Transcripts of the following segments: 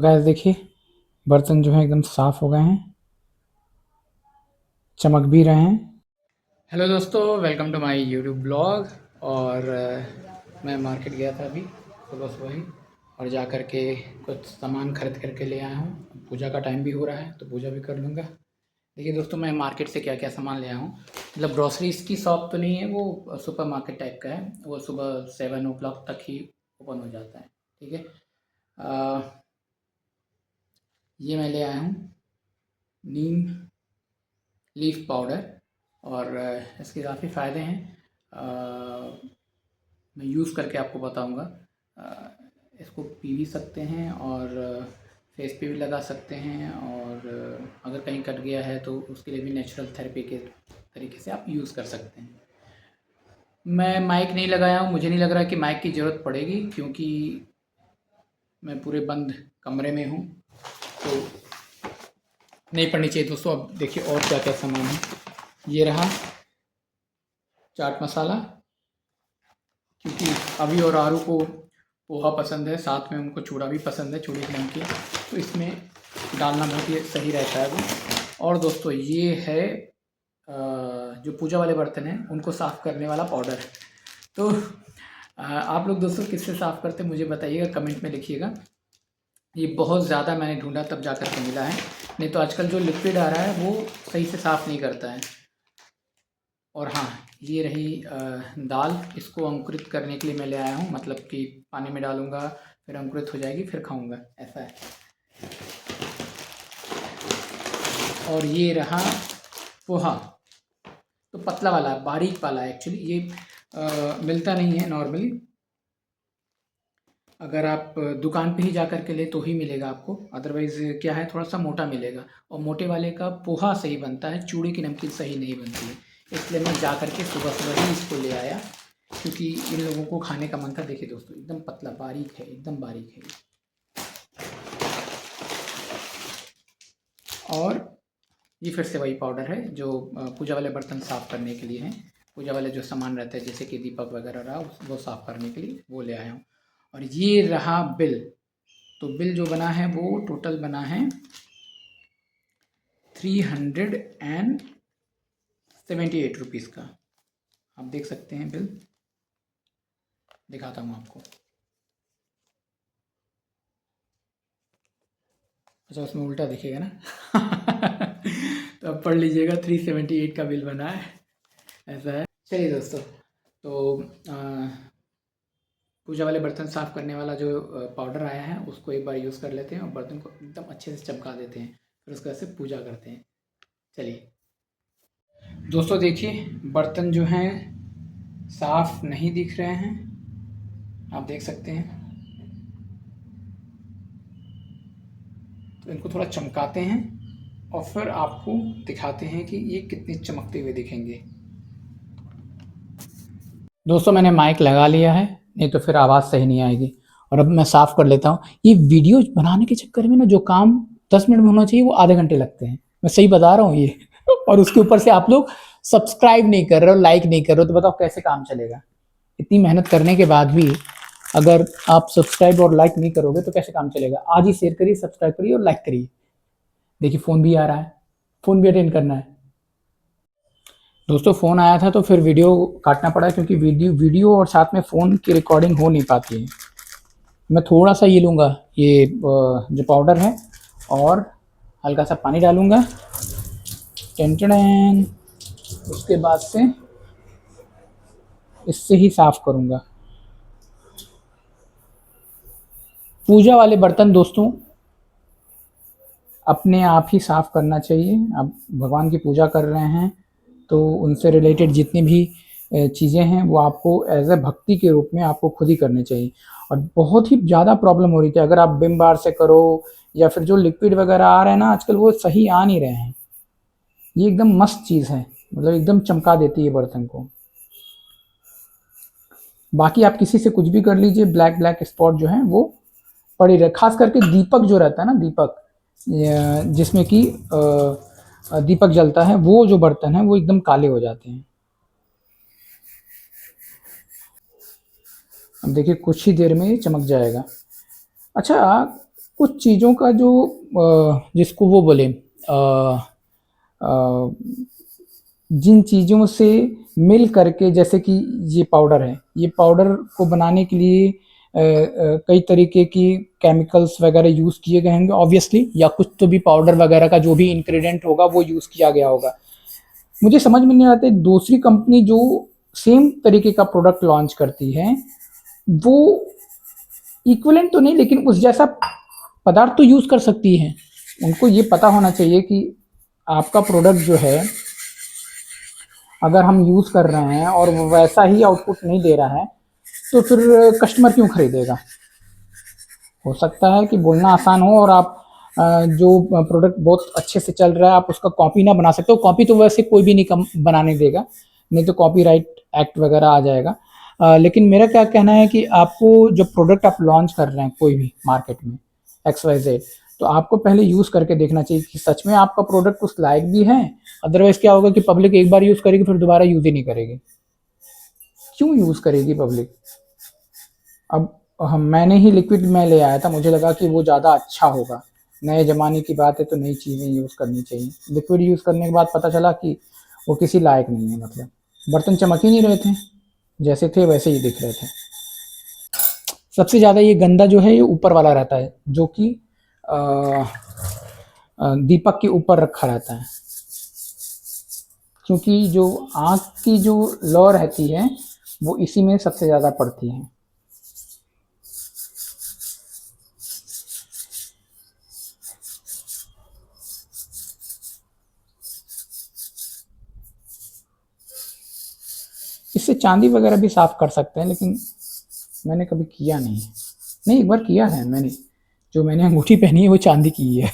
Gas देखिए, बर्तन जो है एकदम साफ़ हो गए हैं, चमक भी रहे हैं। हेलो दोस्तों, welcome to my YouTube blog. और मैं मार्केट गया था अभी सुबह ही, और जा कर के कुछ सामान खरीद करके ले आया हूँ। पूजा का टाइम भी हो रहा है तो पूजा भी कर लूँगा। देखिए दोस्तों, मैं मार्केट से क्या क्या सामान ले आया हूँ। मतलब ग्रॉसरीज़ की शॉप तो नहीं है, वो सुपर मार्केट टाइप का है। वो सुबह 7 o'clock तक ही ओपन हो जाता है। ठीक है। ये मैं ले आया हूँ नीम लीफ पाउडर, और इसके काफ़ी फ़ायदे हैं। मैं यूज़ करके आपको बताऊंगा। इसको पी भी सकते हैं और फेस पे भी लगा सकते हैं, और अगर कहीं कट गया है तो उसके लिए भी नेचुरल थेरेपी के तरीके से आप यूज़ कर सकते हैं। मैं माइक नहीं लगाया हूँ, मुझे नहीं लग रहा कि माइक की ज़रूरत पड़ेगी, क्योंकि मैं पूरे बंद कमरे में हूँ, तो नहीं पड़नी चाहिए। दोस्तों अब देखिए और क्या क्या सामान है। ये रहा चाट मसाला, क्योंकि अभी और आरू को पोहा पसंद है, साथ में उनको चूड़ा भी पसंद है, चूड़े की नमकीन, तो इसमें डालना बहुत ही सही रहता है वो। और दोस्तों ये है जो पूजा वाले बर्तन हैं उनको साफ़ करने वाला पाउडर। तो आप लोग दोस्तों किससे साफ़ करते हैं मुझे बताइएगा, कमेंट में लिखिएगा। ये बहुत ज़्यादा मैंने ढूंढा तब जा कर के मिला है, नहीं तो आजकल जो लिक्विड आ रहा है वो सही से साफ़ नहीं करता है। और हाँ, ये रही दाल। इसको अंकुरित करने के लिए मैं ले आया हूँ, मतलब कि पानी में डालूँगा, फिर अंकुरित हो जाएगी, फिर खाऊँगा, ऐसा है। और ये रहा पोहा, तो पतला वाला, बारीक वाला एक्चुअली ये मिलता नहीं है नॉर्मली। अगर आप दुकान पे ही जा कर के ले तो ही मिलेगा आपको, अदरवाइज़ क्या है, थोड़ा सा मोटा मिलेगा। और मोटे वाले का पोहा सही बनता है, चूड़े की नमकीन सही नहीं बनती है। इसलिए मैं जा कर के सुबह सुबह ही इसको ले आया, क्योंकि इन लोगों को खाने का मन था। देखिए दोस्तों, एकदम पतला बारीक है, एकदम बारीक है। और ये फिर से वही पाउडर है जो पूजा वाले बर्तन साफ़ करने के लिए हैं। पूजा वाले जो सामान रहते हैं, जैसे कि दीपक वगैरह रहा, वो साफ़ करने के लिए वो ले आया हूँ। और ये रहा बिल। तो बिल जो बना है वो टोटल बना है 378 रुपीज़ का। आप देख सकते हैं बिल, दिखाता हूँ आपको। अच्छा, उसमें उल्टा दिखेगा ना। तो अब पढ़ लीजिएगा, 378 का बिल बना है, ऐसा है। चलिए दोस्तों, तो पूजा वाले बर्तन साफ़ करने वाला जो पाउडर आया है उसको एक बार यूज़ कर लेते हैं, और बर्तन को एकदम अच्छे से चमका देते हैं, फिर उसके बाद से पूजा करते हैं। चलिए दोस्तों, देखिए बर्तन जो हैं साफ़ नहीं दिख रहे हैं, आप देख सकते हैं। तो इनको थोड़ा चमकाते हैं और फिर आपको दिखाते हैं कि ये कितने चमकते हुए दिखेंगे। दोस्तों मैंने माइक लगा लिया है, नहीं तो फिर आवाज़ सही नहीं आएगी। और अब मैं साफ़ कर लेता हूँ। ये वीडियो बनाने के चक्कर में ना, जो काम 10 मिनट में होना चाहिए वो आधे घंटे लगते हैं, मैं सही बता रहा हूँ ये। और उसके ऊपर से आप लोग सब्सक्राइब नहीं कर रहे हो, लाइक नहीं कर रहे हो, तो बताओ कैसे काम चलेगा। इतनी मेहनत करने के बाद भी अगर आप सब्सक्राइब और लाइक नहीं करोगे तो कैसे काम चलेगा। आज ही शेयर करिए, सब्सक्राइब करिए और लाइक करिए। देखिए फ़ोन भी आ रहा है, फ़ोन भी अटेंड करना है। दोस्तों फ़ोन आया था तो फिर वीडियो काटना पड़ा, क्योंकि वीडियो और साथ में फ़ोन की रिकॉर्डिंग हो नहीं पाती है। मैं थोड़ा सा ये लूँगा, ये जो पाउडर है, और हल्का सा पानी डालूँगा, टेंटन। उसके बाद से इससे ही साफ़ करूँगा। पूजा वाले बर्तन दोस्तों अपने आप ही साफ़ करना चाहिए। आप भगवान की पूजा कर रहे हैं तो उनसे रिलेटेड जितनी भी चीज़ें हैं वो आपको एज़ अ भक्ति के रूप में आपको खुद ही करनी चाहिए। और बहुत ही ज़्यादा प्रॉब्लम हो रही थी, अगर आप विम बार से करो या फिर जो लिक्विड वगैरह आ रहे हैं ना आजकल, वो सही आ नहीं रहे हैं। ये एकदम मस्त चीज़ है, मतलब एकदम चमका देती है बर्तन को। बाकी आप किसी से कुछ भी कर लीजिए, ब्लैक ब्लैक स्पॉट जो हैं वो पड़े रहे। खास करके दीपक जो रहता है ना, दीपक जिसमें कि दीपक जलता है, वो जो बर्तन है वो एकदम काले हो जाते हैं। अब देखिए कुछ ही देर में ये चमक जाएगा। अच्छा, कुछ चीज़ों का जो जिसको वो बोले जिन चीज़ों से मिल करके, जैसे कि ये पाउडर है, ये पाउडर को बनाने के लिए कई तरीके की केमिकल्स वगैरह यूज़ किए गए होंगे ऑब्वियसली, या कुछ तो भी पाउडर वगैरह का जो भी इंग्रेडिएंट होगा वो यूज़ किया गया होगा। मुझे समझ में नहीं आता दूसरी कंपनी जो सेम तरीके का प्रोडक्ट लॉन्च करती है वो इक्विवेलेंट तो नहीं लेकिन उस जैसा पदार्थ तो यूज़ कर सकती है। उनको ये पता होना चाहिए कि आपका प्रोडक्ट जो है अगर हम यूज़ कर रहे हैं और वो वैसा ही आउटपुट नहीं दे रहा है तो फिर कस्टमर क्यों खरीदेगा। हो सकता है कि बोलना आसान हो और आप जो प्रोडक्ट बहुत अच्छे से चल रहा है आप उसका कॉपी ना बना सकते हो। कॉपी तो वैसे कोई भी नहीं कम बनाने देगा, नहीं तो कॉपीराइट एक्ट वगैरह आ जाएगा। लेकिन मेरा क्या कहना है कि आपको जो प्रोडक्ट आप लॉन्च कर रहे हैं कोई भी मार्केट में XYZ, तो आपको पहले यूज़ करके देखना चाहिए कि सच में आपका प्रोडक्ट उस लायक भी है। अदरवाइज़ क्या होगा कि पब्लिक एक बार यूज़ करेगी फिर दोबारा यूज़ ही नहीं करेगी। क्यों यूज़ करेगी पब्लिक। अब हम मैंने ही लिक्विड में ले आया था, मुझे लगा कि वो ज़्यादा अच्छा होगा। नए ज़माने की बात है तो नई चीज़ें यूज़ करनी चाहिए। लिक्विड यूज़ करने के बाद पता चला कि वो किसी लायक नहीं है, मतलब बर्तन चमक ही नहीं रहे थे, जैसे थे वैसे ही दिख रहे थे। सबसे ज़्यादा ये गंदा जो है ये ऊपर वाला रहता है, जो कि दीपक के ऊपर रखा रहता है, क्योंकि जो आँख की जो लौ रहती है वो इसी में सबसे ज़्यादा पड़ती है। इससे चांदी वगैरह भी साफ़ कर सकते हैं, लेकिन मैंने कभी किया नहीं है। नहीं, एक बार किया है मैंने, जो मैंने अंगूठी पहनी है वो चांदी की है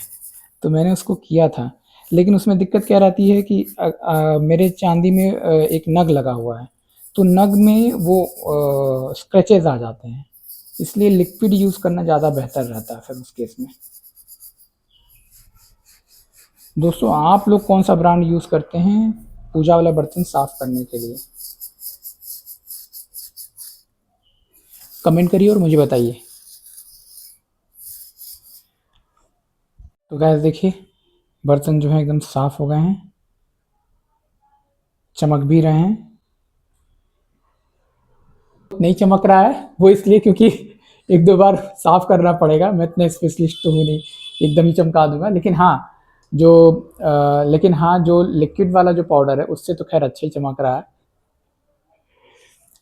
तो मैंने उसको किया था, लेकिन उसमें दिक्कत क्या रहती है कि मेरे चांदी में एक नग लगा हुआ है, तो नग में वो स्क्रैचेज़ आ जाते हैं, इसलिए लिक्विड यूज़ करना ज़्यादा बेहतर रहता है फिर उस केस में। दोस्तों आप लोग कौन सा ब्रांड यूज़ करते हैं पूजा वाला बर्तन साफ़ करने के लिए, कमेंट करिए और मुझे बताइए। तो गाइस देखिए बर्तन जो है एकदम साफ़ हो गए हैं, चमक भी रहे हैं। नहीं चमक रहा है वो इसलिए क्योंकि एक दो बार साफ़ करना पड़ेगा, मैं इतना स्पेशलिस्ट तो हूँ नहीं एकदम ही चमका दूंगा। लेकिन हाँ जो लिक्विड वाला जो पाउडर है उससे तो खैर अच्छा ही चमक रहा है।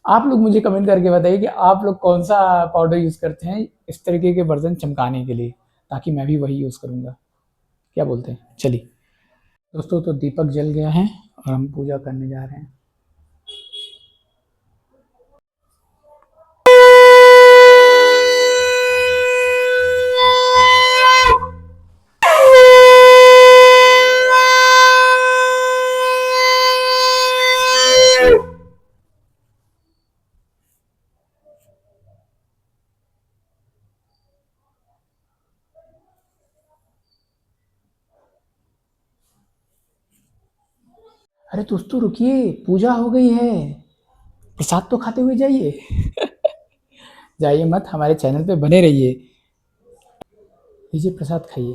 आप लोग मुझे कमेंट करके बताइए कि आप लोग कौन सा पाउडर यूज़ करते हैं इस तरीके के बर्तन चमकाने के लिए, ताकि मैं भी वही यूज़ करूँगा। क्या बोलते हैं, चलिए दोस्तों। तो दीपक जल गया है और हम पूजा करने जा रहे हैं। अरे दोस्तों रुकिए, पूजा हो गई है, प्रसाद तो खाते हुए जाइए जाइए मत, हमारे चैनल पे बने रहिए। लीजिए प्रसाद खाइए।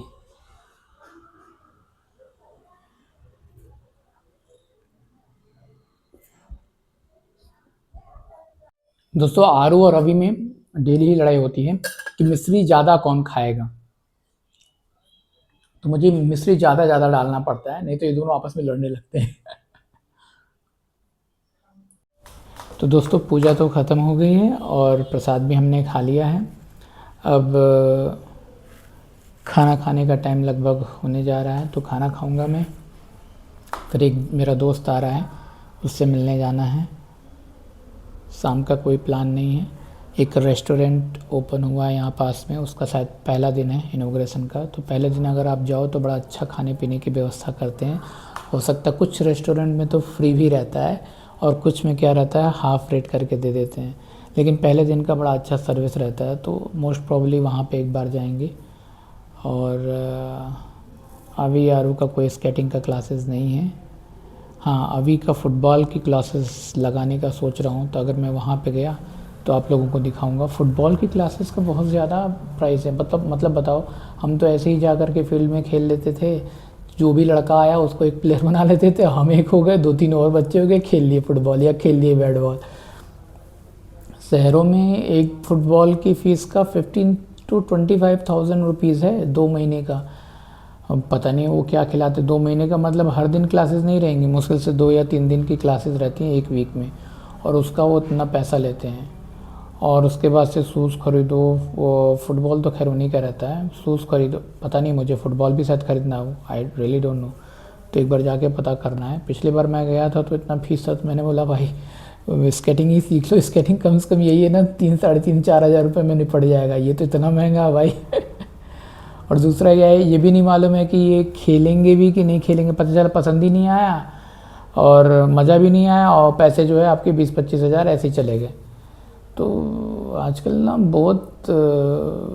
दोस्तों आरू और रवि में डेली ही लड़ाई होती है कि मिश्री ज़्यादा कौन खाएगा, तो मुझे मिश्री ज़्यादा ज़्यादा डालना पड़ता है, नहीं तो ये दोनों आपस में लड़ने लगते हैं तो दोस्तों पूजा तो ख़त्म हो गई है और प्रसाद भी हमने खा लिया है। अब खाना खाने का टाइम लगभग होने जा रहा है, तो खाना खाऊंगा मैं। फिर एक मेरा दोस्त आ रहा है, उससे मिलने जाना है। शाम का कोई प्लान नहीं है। एक रेस्टोरेंट ओपन हुआ है यहाँ पास में, उसका शायद पहला दिन है इनॉग्रेशन का, तो पहले दिन अगर आप जाओ तो बड़ा अच्छा खाने पीने की व्यवस्था करते हैं। हो सकता है कुछ रेस्टोरेंट में तो फ्री भी रहता है और कुछ में क्या रहता है हाफ़ रेट करके दे देते हैं, लेकिन पहले दिन का बड़ा अच्छा सर्विस रहता है, तो मोस्ट प्रॉब्ली वहाँ पे एक बार जाएंगे। और अभी आरू का कोई स्केटिंग का क्लासेस नहीं है। हाँ अभी का फ़ुटबॉल की क्लासेस लगाने का सोच रहा हूँ, तो अगर मैं वहाँ पे गया तो आप लोगों को दिखाऊंगा। फुटबॉल की क्लासेस का बहुत ज़्यादा प्राइस है, मतलब बताओ, हम तो ऐसे ही जा कर के फील्ड में खेल लेते थे, जो भी लड़का आया उसको एक प्लेयर बना लेते थे, हम एक हो गए, 2-3 और बच्चे हो गए, खेल लिए फुटबॉल या खेल लिए बैट बॉल। शहरों में एक फुटबॉल की फ़ीस का 15 to 25,000 रुपीज़ है 2 महीने का। अब पता नहीं वो क्या खिलाते, 2 महीने का मतलब हर दिन क्लासेस नहीं रहेंगी, मुश्किल से 2 या 3 दिन की क्लासेस रहती हैं एक वीक में, और उसका वो इतना पैसा लेते हैं। और उसके बाद से शूज़ खरीदो, वो फुटबॉल तो खैर उन्हीं का रहता है, शूज़ खरीदो, पता नहीं मुझे फ़ुटबॉल भी शायद खरीदना हो, आई रियली डोंट नो, तो एक बार जाके पता करना है। पिछली बार मैं गया था तो इतना फीस था, तो मैंने बोला भाई स्केटिंग ही सीख लो, स्केटिंग कम से कम यही है ना 3, 3.5, 4 हज़ार रुपये में निपट जाएगा, ये तो इतना महंगा है भाई। और दूसरा क्या है, ये भी नहीं मालूम है कि ये खेलेंगे भी कि नहीं खेलेंगे, पता चला पसंद ही नहीं आया और मज़ा भी नहीं आया, और पैसे जो है आपके 20-25 हज़ार ऐसे ही चले गए। तो आजकल ना बहुत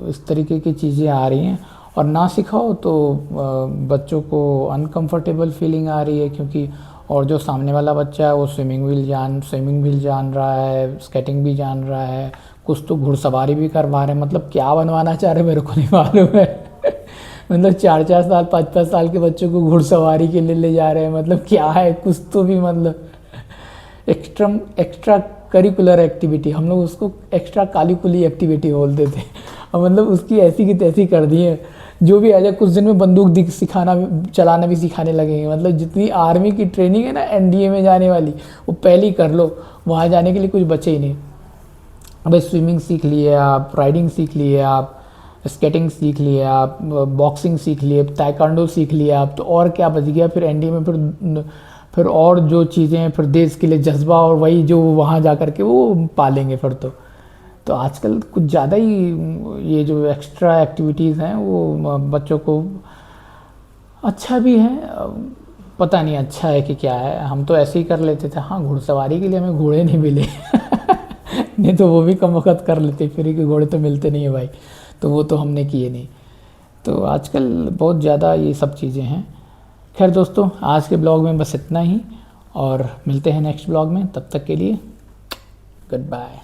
इस तरीके की चीज़ें आ रही हैं, और ना सिखाओ तो बच्चों को अनकंफर्टेबल फीलिंग आ रही है, क्योंकि और जो सामने वाला बच्चा है वो स्विमिंग भी जान रहा है, स्केटिंग भी जान रहा है, कुछ तो घुड़सवारी भी करवा रहे हैं, मतलब क्या बनवाना चाह रहे मेरे को नहीं मालूम है। मतलब 4-4 साल 5-5 साल के बच्चों को घुड़सवारी के लिए ले जा रहे हैं, मतलब क्या है, कुछ तो भी मतलब एक्स्ट्रा करिकुलर एक्टिविटी, हम लोग उसको एक्स्ट्रा कालीकुली एक्टिविटी बोलते थे, और मतलब उसकी ऐसी की तैसी कर दी है। जो भी आ जाए, कुछ दिन में बंदूक सिखाना, चलाना भी सिखाने लगेंगे, मतलब जितनी आर्मी की ट्रेनिंग है ना एनडीए में जाने वाली, वो पहले ही कर लो, वहाँ जाने के लिए कुछ बचे ही नहीं। अब स्विमिंग सीख लिए आप, राइडिंग सीख लिए आप, स्केटिंग सीख लिए आप, बॉक्सिंग सीख लिए, ताइक्वांडो सीख लिए आप, तो और क्या बच गया फिर एनडीए में, फिर और जो चीज़ें हैं, फिर देश के लिए जज्बा, और वही जो वहाँ जा कर के वो पालेंगे फिर तो आजकल कुछ ज़्यादा ही ये जो एक्स्ट्रा एक्टिविटीज़ हैं वो बच्चों को अच्छा भी है, पता नहीं अच्छा है कि क्या है, हम तो ऐसे ही कर लेते थे। हाँ, घुड़सवारी के लिए हमें घोड़े नहीं मिले नहीं तो वो भी कम वक्त कर लेते, फ्री के घोड़े तो मिलते नहीं है भाई, तो वो तो हमने किए नहीं। तो आजकल बहुत ज़्यादा ये सब चीज़ें हैं। खैर दोस्तों, आज के ब्लॉग में बस इतना ही, और मिलते हैं नेक्स्ट ब्लॉग में, तब तक के लिए गुड बाय।